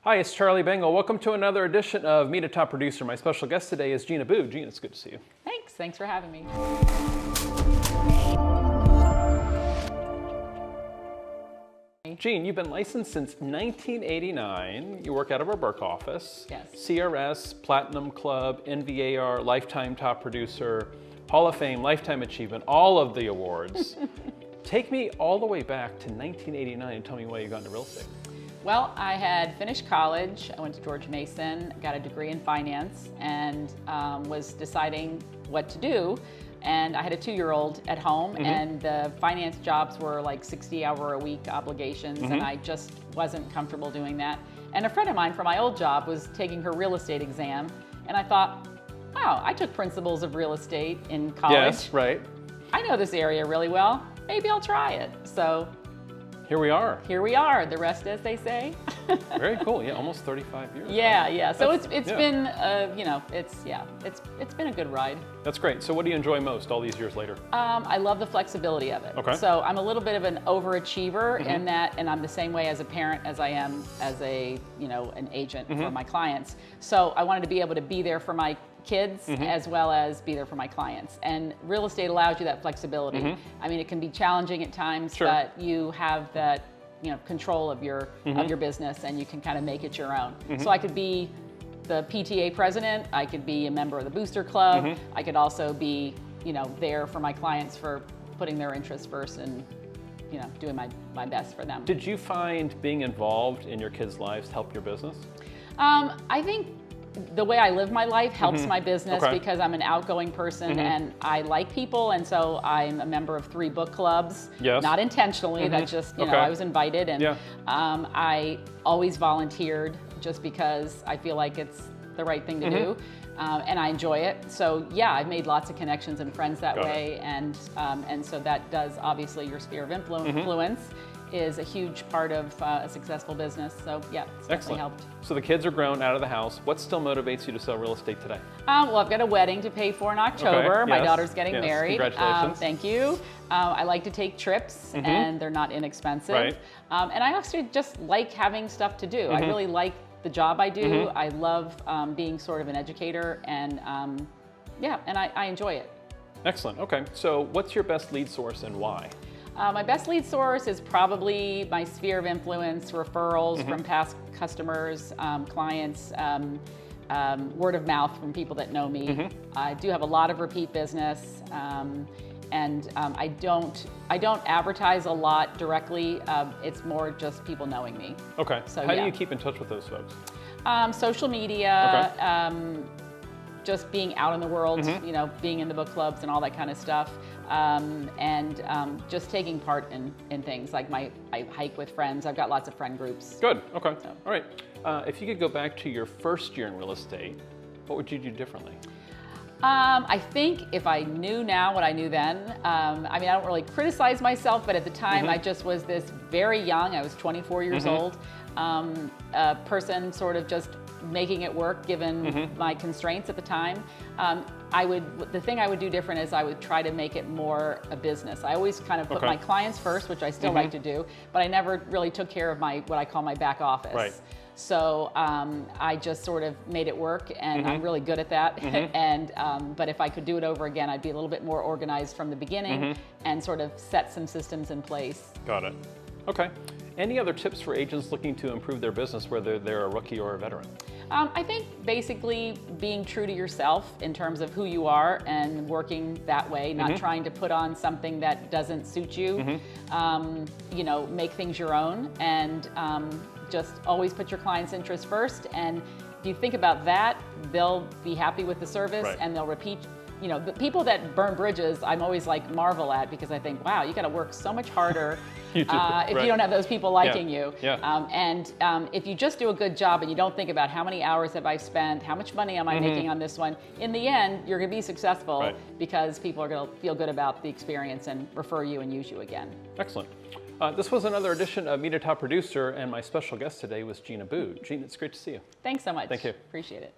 Hi, it's Charlie Bengel. Welcome to another edition of Meet a Top Producer. My special guest today is Abood. Jean, it's good to see you. Thanks for having me. Jean, you've been licensed since 1989. You work out of our Burke office. Yes. CRS, Platinum Club, NVAR, Lifetime Top Producer, Hall of Fame, Lifetime Achievement, all of the awards. Take me all the way back to 1989 and tell me why you got into real estate. Well, I had finished college. I went to George Mason, got a degree in finance, and was deciding what to do. And I had a 2-year-old at home, and the finance jobs were like 60-hour-a-week obligations, and I just wasn't comfortable doing that. And a friend of mine from my old job was taking her real estate exam, and I thought, wow, I took principles of real estate in college. Yes, right. I know this area really well. Maybe I'll try it. So here we are. here we are. The rest, as they say. Very cool. Yeah, almost 35 years. Yeah, right? yeah. So it's yeah. been, it's been a good ride. That's great. So what do you enjoy most all these years later? I love the flexibility of it. Okay. So I'm a little bit of an overachiever in that, and I'm the same way as a parent as I am as a, an agent for my clients. So I wanted to be able to be there for my kids as well as be there for my clients. And real estate allows you that flexibility. I mean, it can be challenging at times, Sure. but you have that, control of your business, and you can kind of make it your own. So I could be the PTA president, I could be a member of the booster club, I could also be, there for my clients for putting their interests first and, doing my best for them. Did you find being involved in your kids' lives help your business? I think the way I live my life helps my business Okay. because I'm an outgoing person and I like people, and so I'm a member of 3 book clubs. Yes. Not intentionally, that's just, Okay. I was invited, and Yeah. I always volunteered just because I feel like it's the right thing to do. And I enjoy it. So yeah, I've made lots of connections and friends that Got it. way, and so that does, obviously, your sphere of influence is a huge part of a successful business. So yeah, it's definitely Excellent. helped. So the kids are grown out of the house. What still motivates you to sell real estate today? Well, I've got a wedding to pay for in October. My yes, daughter's getting yes. married. Congratulations. Thank you. I like to take trips, and they're not inexpensive. Right. And I also just like having stuff to do. I really like the job I do. I love being sort of an educator, and I enjoy it. Excellent. Okay. So what's your best lead source and why? My best lead source is probably my sphere of influence, referrals from past customers, clients, word of mouth from people that know me. I do have a lot of repeat business, and I don't advertise a lot directly. It's more just people knowing me. Okay. So, How do yeah. you keep in touch with those folks? Social media, Okay. just being out in the world, being in the book clubs and all that kind of stuff, and just taking part in things like I hike with friends. I've got lots of friend groups. Good. Okay. So. All right. If you could go back to your first year in real estate, what would you do differently? I think if I knew now what I knew then, I don't really criticize myself, but at the time I just was this very young, I was 24 years old, a person sort of just making it work given my constraints at the time. The thing I would do different is I would try to make it more a business. I always kind of put my clients first, which I still like to do, but I never really took care of what I call my back office. Right. So I just sort of made it work, and I'm really good at that. And but if I could do it over again, I'd be a little bit more organized from the beginning and sort of set some systems in place. Got it. Okay. Any other tips for agents looking to improve their business, whether they're a rookie or a veteran? I think basically being true to yourself in terms of who you are and working that way, not trying to put on something that doesn't suit you. Make things your own, and just always put your client's interest first. And if you think about that, they'll be happy with the service, Right. and they'll repeat. The people that burn bridges, I'm always marvel at, because I think, wow, you got to work so much harder You do, if right. you don't have those people liking you. Yeah. If you just do a good job and you don't think about how many hours have I spent, how much money am I making on this one, in the end, you're going to be successful, Right. because people are going to feel good about the experience and refer you and use you again. Excellent. This was another edition of Meet a Top Producer, and my special guest today was Abood. Jean, it's great to see you. Thanks so much. Thank you. Appreciate it.